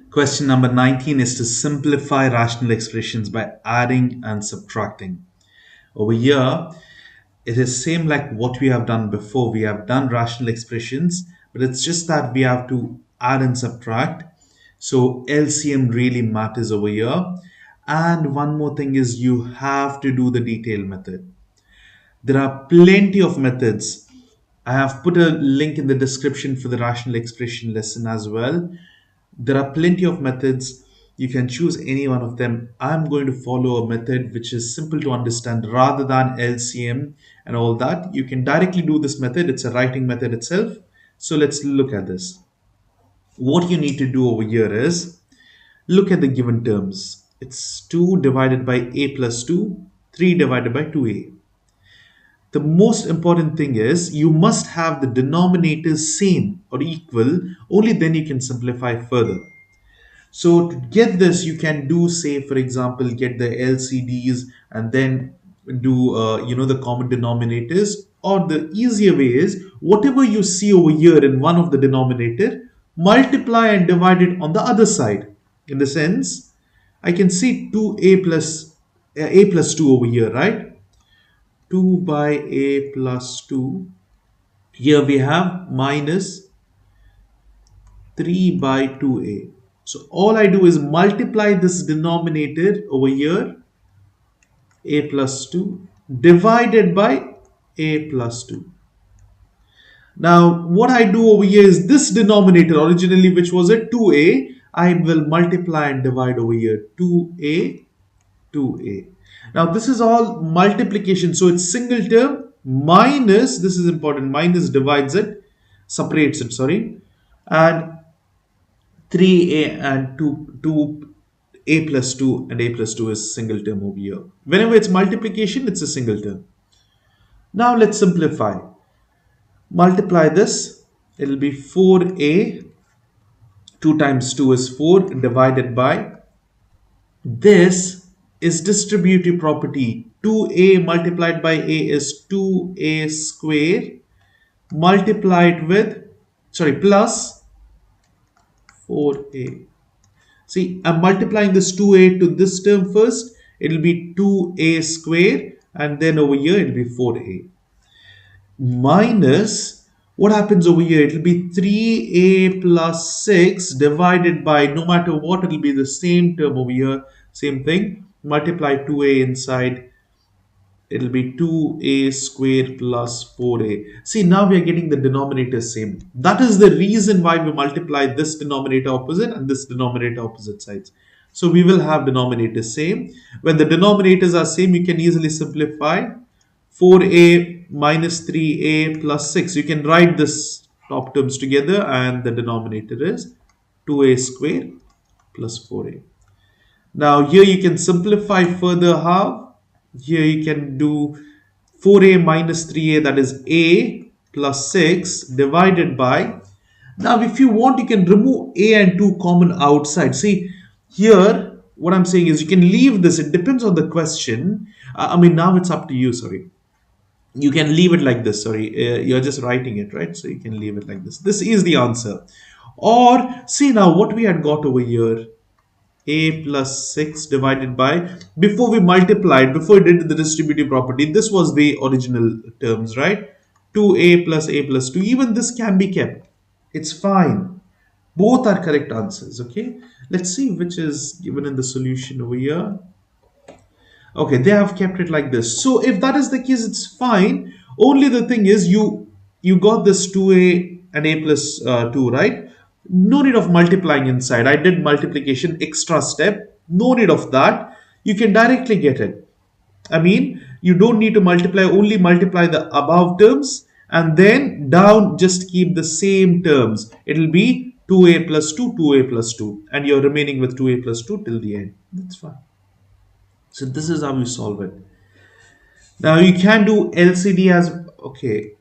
Question number 19 is to simplify rational expressions by adding and subtracting. Over here, it is same like what we have done before. We have done rational expressions, but it's just that we have to add and subtract. So LCM really matters over here. And one more thing is you have to do the detailed method. There are plenty of methods. I have put a link in the description for the rational expression lesson as well. There are plenty of methods. You can choose any one of them. I'm going to follow a method which is simple to understand rather than LCM and all that. You can directly do this method. It's a writing method itself. So let's look at this. What you need to do over here is look at the given terms. It's 2 divided by a plus 2, 3 divided by 2a. The most important thing is you must have the denominators same or equal, only then you can simplify further. So to get this, you can do, say, for example, get the LCDs and then do, the common denominators. Or the easier way is whatever you see over here in one of the denominator, multiply and divide it on the other side. In the sense, I can see 2a plus 2 over here, right? 2 by a plus 2. Here we have minus 3 by 2a. So all I do is multiply this denominator over here, a plus 2, divided by a plus 2. Now what I do over here is this denominator originally, which was a 2a, I will multiply and divide over here 2a, 2a. Now this is all multiplication, so it's single term minus, this is important, minus divides it, separates it, sorry, and 3a and 2 a plus 2 and a plus 2 is single term over here. Whenever it's multiplication, it's a single term. Now let's simplify. Multiply this, it will be 4a, 2 times 2 is 4, divided by, this is distributive property, 2a multiplied by a is 2a square, multiplied with, plus 4a. See, I'm multiplying this 2a to this term first. It will be 2a square, and then over here it will be 4a. Minus, what happens over here? It will be 3a plus 6 divided by, no matter what, it will be the same term over here. Same thing. Multiply 2a inside. It will be 2a square plus 4a. See, now we are getting the denominator same. That is the reason why we multiply this denominator opposite and this denominator opposite sides. So we will have denominators same. When the denominators are same, you can easily simplify 4a minus 3a plus 6. You can write this top terms together and the denominator is 2a square plus 4a. Now here you can simplify further how? Here you can do 4a minus 3a, that is a plus 6 divided by. Now if you want, you can remove a and 2 common outside. See here what I'm saying is you can leave this. It depends on the question. Now it's up to you. Sorry. You can leave it like this. Sorry. You're just writing it, right? So you can leave it like this. This is the answer. Or see now what we had got over here, a plus 6 divided by, before we multiplied, before we did the distributive property, this was the original terms, right? 2a plus a plus 2. Even this can be kept. It's fine. Both are correct answers, okay? Let's see which is given in the solution over here. Okay, they have kept it like this. So if that is the case, it's fine. Only the thing is you got this 2a and a plus 2, right? No need of multiplying inside. I did multiplication, extra step. No need of that. You can directly get it. You don't need to multiply, only multiply the above terms and then down just keep the same terms. It will be 2a plus 2, 2a plus 2, and you're remaining with 2a plus 2 till the end. That's fine. So this is how you solve it. Now you can do LCD as, okay.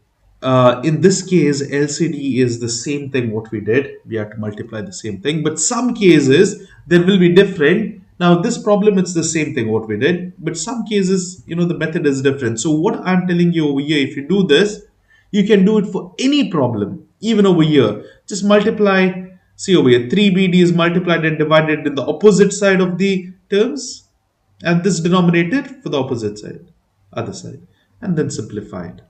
In this case, LCD is the same thing what we did. We have to multiply the same thing. But some cases, there will be different. Now this problem, it's the same thing what we did. But some cases, the method is different. So what I'm telling you over here, if you do this, you can do it for any problem. Even over here. Just multiply See over here, 3BD is multiplied and divided in the opposite side of the terms, and this denominator for the opposite side, other side, and then simplified.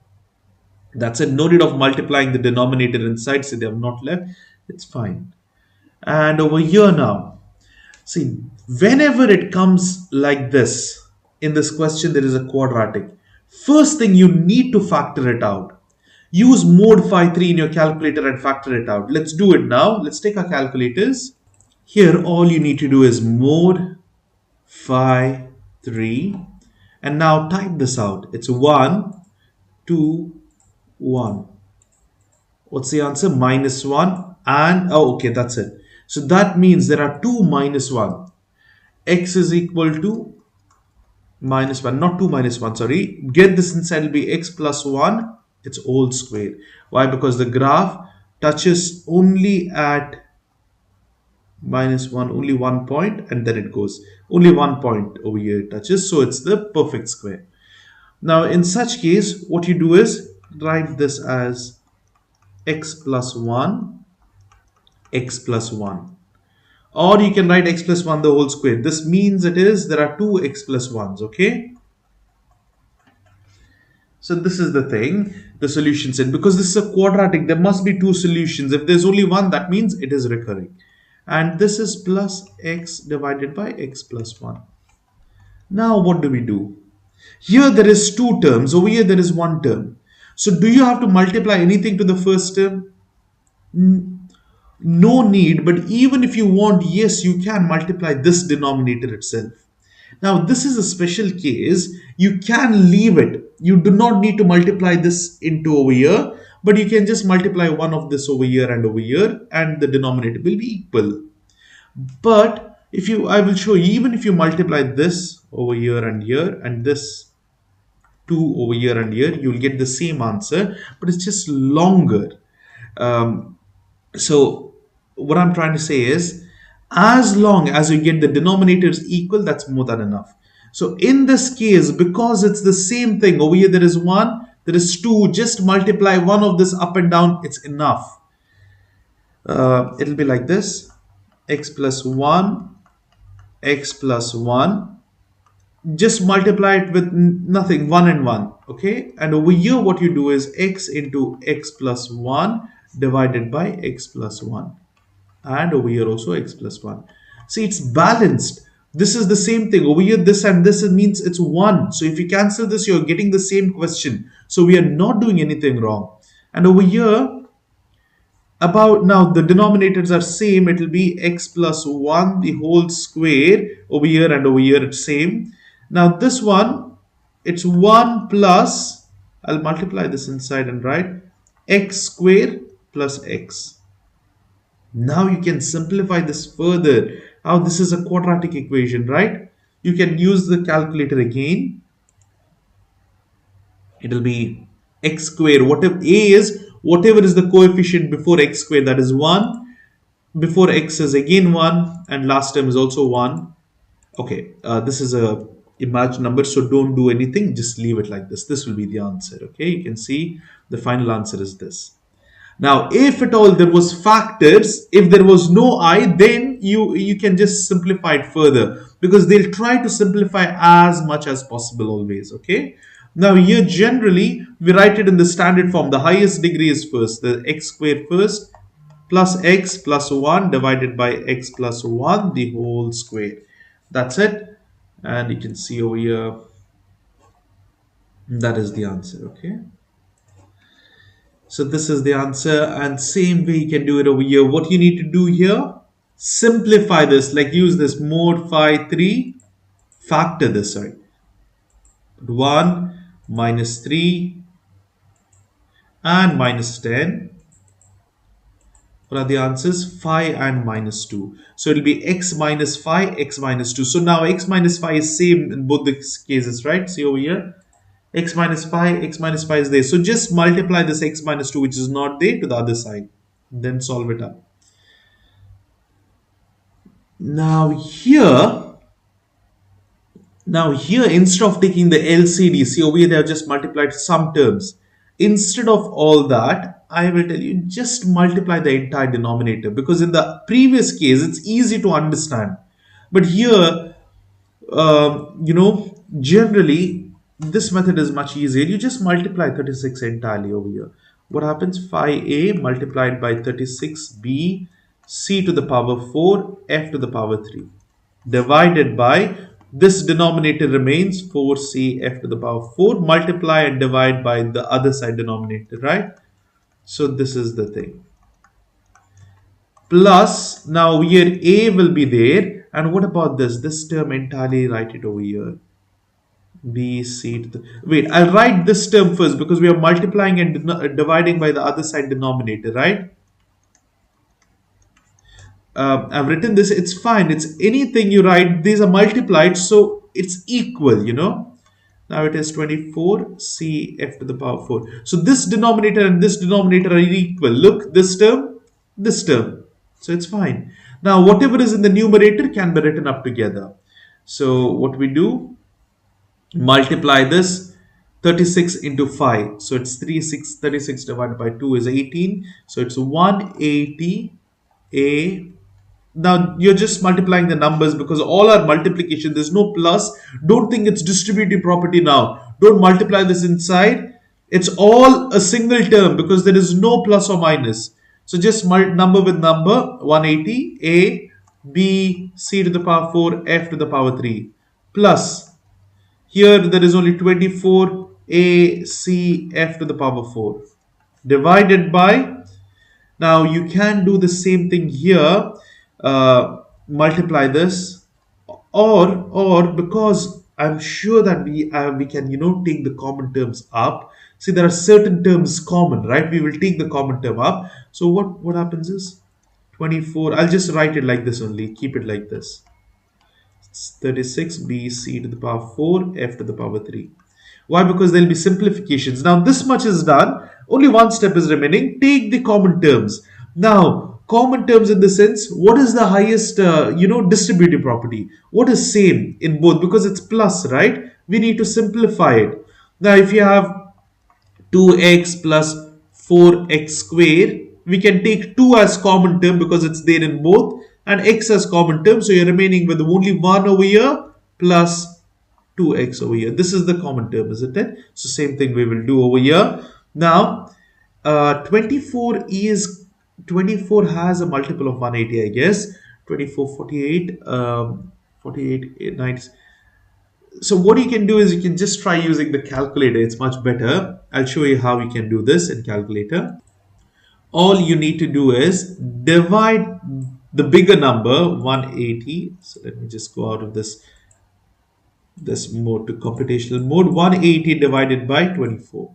That's it. No need of multiplying the denominator inside, so they have not left. It's fine. And over here now, see, whenever it comes like this, in this question, there is a quadratic. First thing you need to factor it out. Use mode phi 3 in your calculator and factor it out. Let's do it now. Let's take our calculators. Here, all you need to do is mode phi 3. And now type this out. It's 1, 2, 1. What's the answer? Minus 1 and, oh, okay, that's it. So that means there are two minus 1. X is equal to minus 1, not 2 minus 1, sorry. Get this inside, will be x plus 1, it's whole square. Why? Because the graph touches only at minus 1, only 1 point, and then it goes. Only 1 point over here it touches, so it's the perfect square. Now, in such case, what you do is write this as x plus 1, x plus 1. Or you can write x plus 1 the whole square. This means there are two x plus 1s, okay? So this is the thing, the solution set. Because this is a quadratic, there must be two solutions. If there's only one, that means it is recurring. And this is plus x divided by x plus 1. Now what do we do? Here there is two terms, over here there is one term. So do you have to multiply anything to the first term? No need, but even if you want, yes, you can multiply this denominator itself. Now, this is a special case. You can leave it. You do not need to multiply this into over here, but you can just multiply one of this over here, and the denominator will be equal. But I will show you, even if you multiply this over here, and this 2 over here and here, you'll get the same answer, but it's just longer. So what I'm trying to say is, as long as you get the denominators equal, that's more than enough. So in this case, because it's the same thing, over here there is 1, there is 2, just multiply one of this up and down, it's enough. It'll be like this, x plus 1, x plus 1. Just multiply it with nothing, 1 and 1, okay? And over here what you do is x into x plus 1 divided by x plus 1. And over here also x plus 1. See, it's balanced. This is the same thing. Over here, this and this means it's 1. So if you cancel this, you're getting the same question. So we are not doing anything wrong. And over here, about now the denominators are same. It will be x plus 1 the whole square. Over here and over here it's same. Now this one, it's 1 plus, I'll multiply this inside and write x square plus x. Now you can simplify this further. Now this is a quadratic equation, right? You can use the calculator again. It will be x square. Whatever is the coefficient before x square, that is 1. Before x is again 1, and last term is also 1. Okay, this is a imagined number, so don't do anything. Just leave it like this. This will be the answer. Okay, you can see the final answer is this. Now, if at all there was factors, if there was no I, then you can just simplify it further, because they'll try to simplify as much as possible always, okay? Now here generally we write it in the standard form. The highest degree is first, the x squared first, plus x plus 1 divided by x plus 1 the whole square. That's it. And you can see over here, that is the answer, okay? So this is the answer, and same way you can do it over here. What you need to do here, simplify this, like use this mode phi 3, factor this, sorry. 1 minus 3 and minus 10. What are the answers? Phi and minus 2. So it will be x minus phi, x minus 2. So now x minus phi is same in both the cases, right? See over here. X minus phi is there. So just multiply this x minus 2, which is not there, to the other side. Then solve it up. Now here, instead of taking the LCD, see over here they have just multiplied some terms. Instead of all that, I will tell you, just multiply the entire denominator, because in the previous case it's easy to understand. But here, generally this method is much easier. You just multiply 36 entirely over here. What happens? 5a multiplied by 36b c to the power 4 f to the power 3 divided by this denominator remains 4c f to the power 4, multiply and divide by the other side denominator, right? So this is the thing. Plus, now here a will be there. And what about this? This term entirely, write it over here. B, C to the... Wait, I'll write this term first because we are multiplying and dividing by the other side denominator, right? I've written this, it's fine. It's anything you write, these are multiplied, so it's equal. Now it is 24 C F to the power 4. So this denominator and this denominator are equal. Look, this term, this term. So it's fine. Now whatever is in the numerator can be written up together. So what we do, multiply this 36 into 5. So it's 36 divided by 2 is 18. So it's 180 A. Now you're just multiplying the numbers because all are multiplication. There's no plus. Don't think it's distributive property now. Don't multiply this inside. It's all a single term because there is no plus or minus. So just number with number 180 A B C to the power 4 F to the power 3 plus here there is only 24 A C F to the power 4 divided by, now you can do the same thing here, multiply this, or because I'm sure that we can take the common terms up. See, there are certain terms common, right? We will take the common term up. So what happens is 24. I'll just write it like this only. Keep it like this. 36 b c to the power 4 f to the power 3. Why? Because there will be simplifications. Now this much is done. Only one step is remaining. Take the common terms. Now common terms in the sense, what is the highest distributive property? What is same in both? Because it's plus, right? We need to simplify it. Now if you have 2x plus 4x square, we can take 2 as common term because it's there in both, and x as common term, so you're remaining with only 1 over here plus 2x over here. This is the common term, isn't it? So same thing we will do over here. Now 24 has a multiple of 180, I guess. 24, 48, 48, 90. So what you can do is you can just try using the calculator. It's much better. I'll show you how you can do this in calculator. All you need to do is divide the bigger number 180. So let me just go out of this mode to computational mode. 180 divided by 24.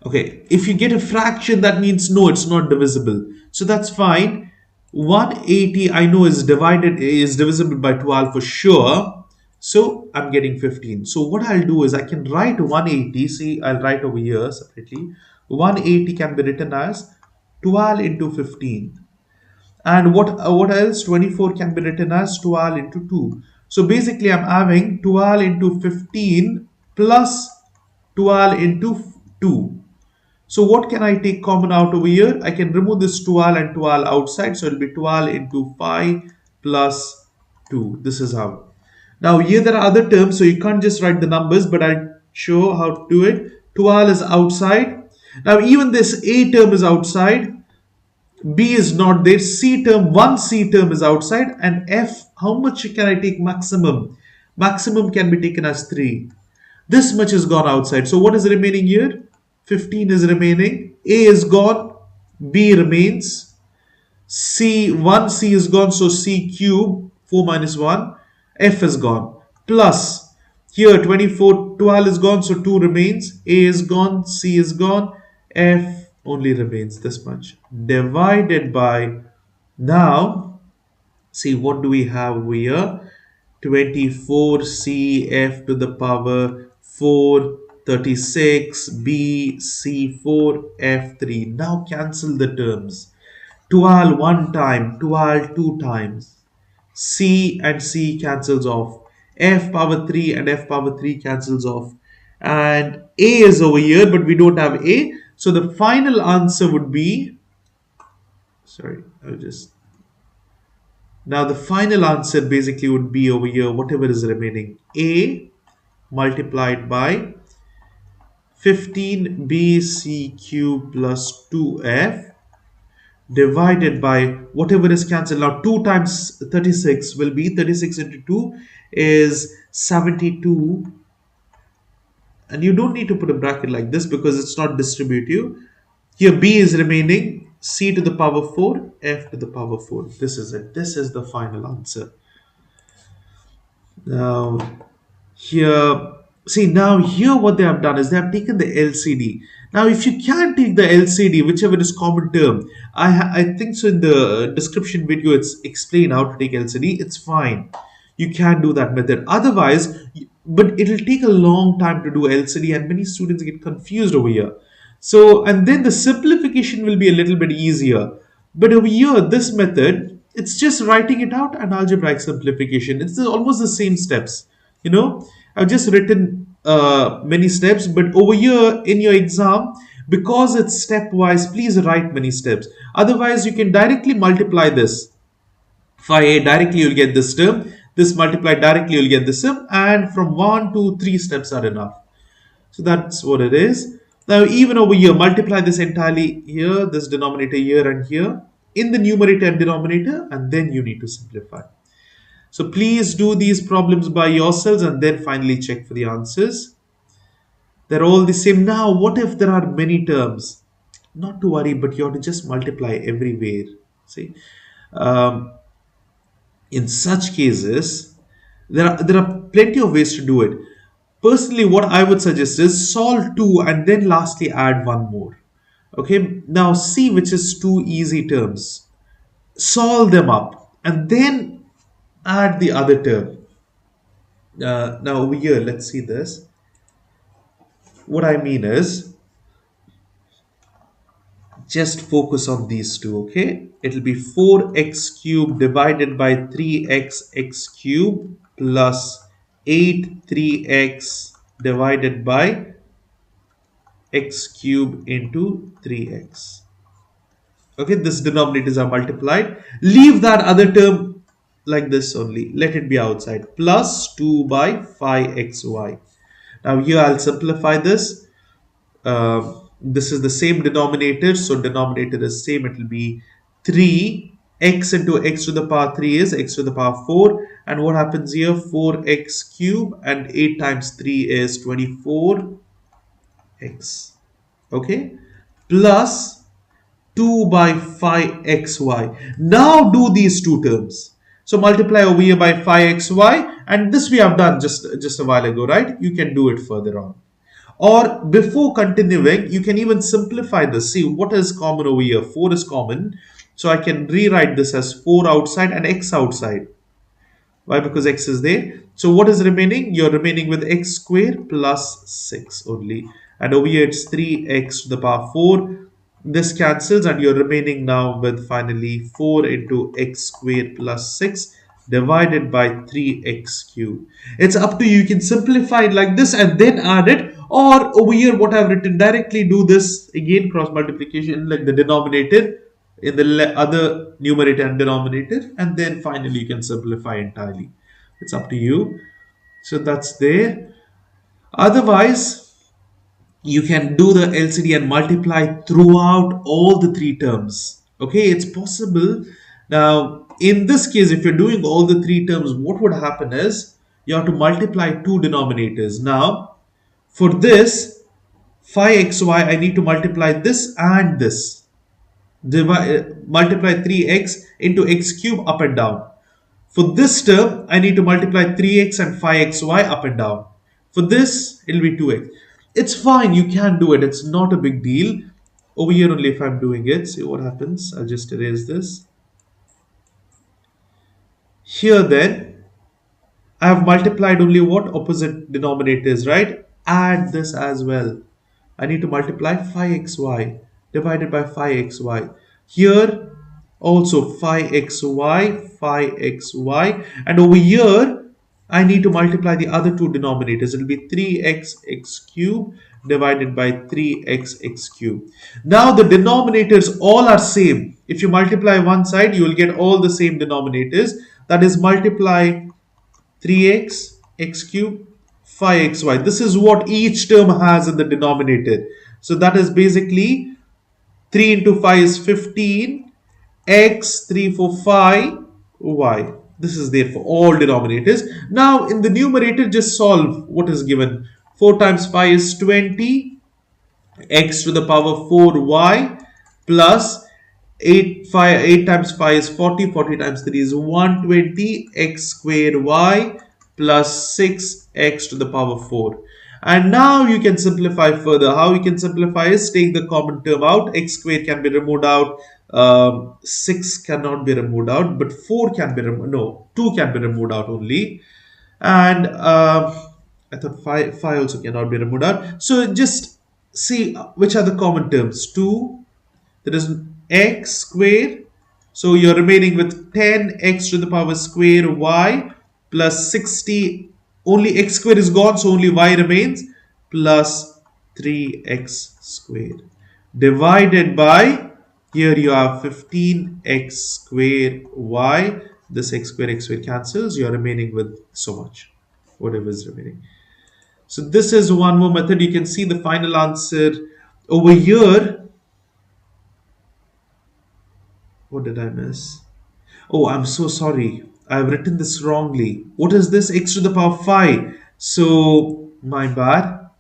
Okay, if you get a fraction, that means no, it's not divisible. So that's fine. 180 I know is divisible by 12 for sure. So I'm getting 15. So what I'll do is I can write 180. See, I'll write over here separately. 180 can be written as 12 into 15. And what else? 24 can be written as 12 into 2. So basically I'm having 12 into 15 plus 12 into 2. So what can I take common out over here? I can remove this 12 and 12 outside. So it will be 12 into 5 plus 2. This is how. Now here there are other terms. So you can't just write the numbers, but I'll show how to do it. 12 is outside. Now even this A term is outside. B is not there. C term, one C term is outside. And F, how much can I take maximum? Maximum can be taken as 3. This much is gone outside. So what is remaining here? 15 is remaining. A is gone. B remains. C, 1C is gone. So C cube, 4 minus 1. F is gone. Plus, here 24, 12 is gone. So 2 remains. A is gone. C is gone. F only remains this much. Divided by, now, see what do we have over here? 24CF to the power 4, 36BC4 F3. Now cancel the terms. 12 one time, 12 two times. C and C cancels off. F power 3 and F power 3 cancels off. and a is over here, but we don't have a. So the final answer would be, sorry, I'll just, now the final answer basically would be over here, whatever is remaining, a multiplied by 15bc cube plus 2f divided by whatever is cancelled. Now 2 times 36 will be 36 into 2 is 72, and you don't need to put a bracket like this because it's not distributive. Here b is remaining, c to the power 4, f to the power 4. This is it. This is the final answer. Now here, see, now here what they have done is they have taken the LCD. Now if you can take the LCD, whichever is common term, I think so in the description video it's explained how to take LCD. It's fine, you can do that method. Otherwise, but it'll take a long time to do LCD and many students get confused over here. So, and then the simplification will be a little bit easier. But over here, this method, it's just writing it out and algebraic simplification. It's almost the same steps. You know, I've just written many steps, but over here in your exam, because it's stepwise, please write many steps. Otherwise, you can directly multiply this. Phi a directly you'll get this term. This multiplied directly you'll get this term, and from 1 to 3 steps are enough. So that's what it is. Now even over here, multiply this entirely here, this denominator here and here, in the numerator and denominator, and then you need to simplify. So please do these problems by yourselves and then finally check for the answers. They're all the same. Now, what if there are many terms? Not to worry, but you have to just multiply everywhere. See, um, in such cases, there are plenty of ways to do it. Personally, what I would suggest is solve two and then lastly add one more. Okay, now see which is two easy terms. Solve them up and then add the other term. Now over here, let's see this. What I mean is, just focus on these two, okay? It'll be 4x cubed divided by 3x x cubed plus 8 3x divided by x cubed into 3x. Okay, this denominators are multiplied. Leave that other term like this only. Let it be outside. Plus 2 by 5xy. Now here I'll simplify this. This is the same denominator, so denominator is same. It will be 3 x into x to the power 3 is x to the power 4, and what happens here, 4x cube and 8 times 3 is 24x, okay, plus 2 by 5xy. Now do these two terms. So multiply over here by 5xy, and this we have done just a while ago, right? You can do it further on. Or before continuing, you can even simplify this. See what is common over here. 4 is common. So I can rewrite this as 4 outside and x outside. Why? Because x is there. So what is remaining? You're remaining with x squared plus 6 only. And over here it's 3x to the power 4. This cancels and you're remaining now with finally 4 into x squared plus 6 divided by 3x cubed. It's up to you. You can simplify it like this and then add it. Or over here what I've written, directly do this again, cross multiplication like the denominator in the other numerator and denominator, and then finally you can simplify entirely. It's up to you. So that's there. Otherwise, you can do the LCD and multiply throughout all the three terms. Okay, it's possible. Now, in this case, if you're doing all the three terms, what would happen is you have to multiply two denominators. Now, for this 5xy, I need to multiply this and this. Multiply 3x into x cube up and down. For this term, I need to multiply 3x and 5xy up and down. For this, it will be 2x. It's fine, you can do it. It's not a big deal. Over here only if I'm doing it, see what happens. I'll just erase this. Here then, I have multiplied only what? Opposite denominators, right? Add this as well. I need to multiply 5xy divided by 5xy. Here also 5xy, 5xy, and over here I need to multiply the other two denominators. It will be 3x x cube divided by 3x x cube. Now the denominators all are same. If you multiply one side, you will get all the same denominators. That is, multiply 3x x cube 5xy. This is what each term has in the denominator. So that is basically 3 into 5 is 15, x 3 for 5, y. This is there for all denominators. Now in the numerator, just solve what is given. 4 times 5 is 20, x to the power 4y plus 8 times 5 is 40, 40 times 3 is 120, x squared y plus 6x to the power 4. And now you can simplify further. How you can simplify is take the common term out. X squared can be removed out. 6 cannot be removed out, but 4 can be removed. No, 2 can be removed out only. And I thought 5 also cannot be removed out. So just see which are the common terms. 2, that is x square. So you're remaining with 10x to the power square y plus 60. Only x square is gone, so only y remains, plus 3x squared divided by, here you have 15x square y. This x square cancels. You're remaining with so much, whatever is remaining. So this is one more method. You can see the final answer over here. What did I miss? Oh, I'm so sorry. I've written this wrongly. What is this? X to the power 5. So, my bad.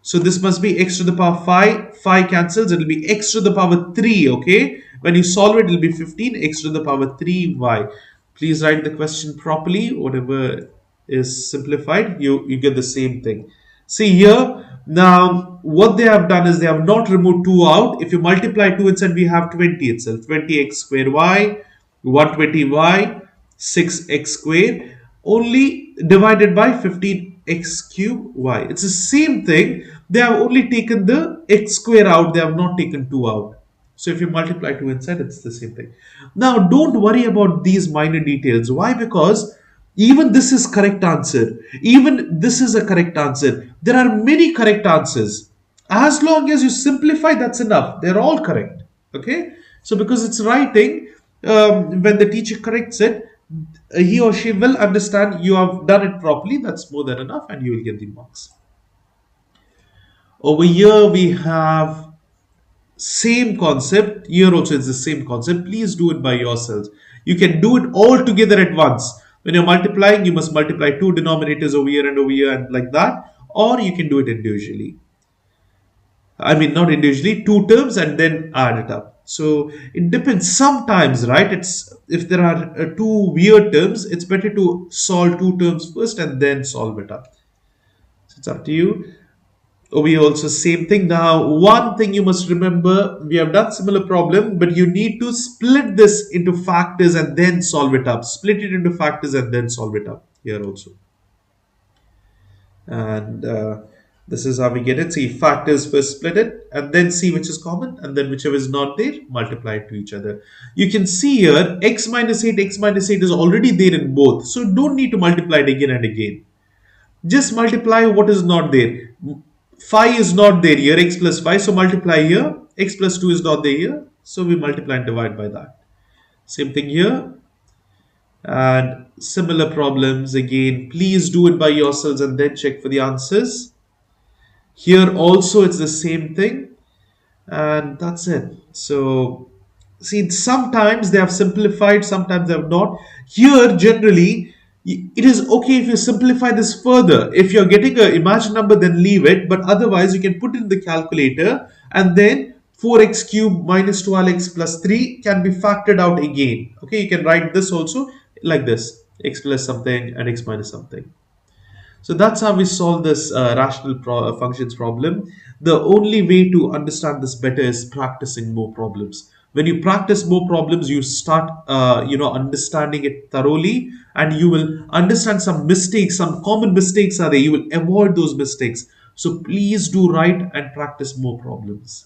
So this must be x to the power 5. 5 cancels. It will be x to the power 3. Okay. When you solve it, it will be 15 x to the power 3y. Please write the question properly. Whatever is simplified, you get the same thing. See here. Now, what they have done is they have not removed 2 out. If you multiply 2 inside, we have 20 itself. 20x square y, 120y, 6x square, only divided by 15x cube y. It's the same thing. They have only taken the x square out. They have not taken 2 out. So if you multiply 2 inside, it's the same thing. Now, don't worry about these minor details. Why? Because even this is correct answer. Even this is a correct answer. There are many correct answers. As long as you simplify, that's enough. They're all correct. Okay. So because it's writing, when the teacher corrects it, he or she will understand you have done it properly. That's more than enough, and you will get the marks. Over here we have same concept. Here also it's the same concept. Please do it by yourselves. You can do it all together at once. When you're multiplying, you must multiply two denominators over here and like that, or you can do it individually. I mean, not individually, two terms and then add it up. So it depends. Sometimes, right? It's if there are two weird terms, it's better to solve two terms first and then solve it up. So it's up to you. Over here also same thing. Now, one thing you must remember, we have done similar problem, but you need to split this into factors and then solve it up. Split it into factors and then solve it up here also. And this is how we get it. See, factors first split it and then see which is common, and then whichever is not there, multiply it to each other. You can see here x minus 8 is already there in both. So don't need to multiply it again and again. Just multiply what is not there. 5 is not there here, x plus 5, so multiply here. X plus 2 is not there here, so we multiply and divide by that. Same thing here. And similar problems again. Please do it by yourselves and then check for the answers. Here also it's the same thing. And that's it. So, see, sometimes they have simplified, sometimes they have not. Here, generally, it is okay if you simplify this further. If you're getting an imaginary number, then leave it. But otherwise, you can put it in the calculator and then 4x cubed minus 12x plus 3 can be factored out again. Okay, you can write this also like this: x plus something and x minus something. So that's how we solve this rational functions problem. The only way to understand this better is practicing more problems. When you practice more problems, you start, understanding it thoroughly, and you will understand some mistakes, some common mistakes are there. You will avoid those mistakes. So please do write and practice more problems.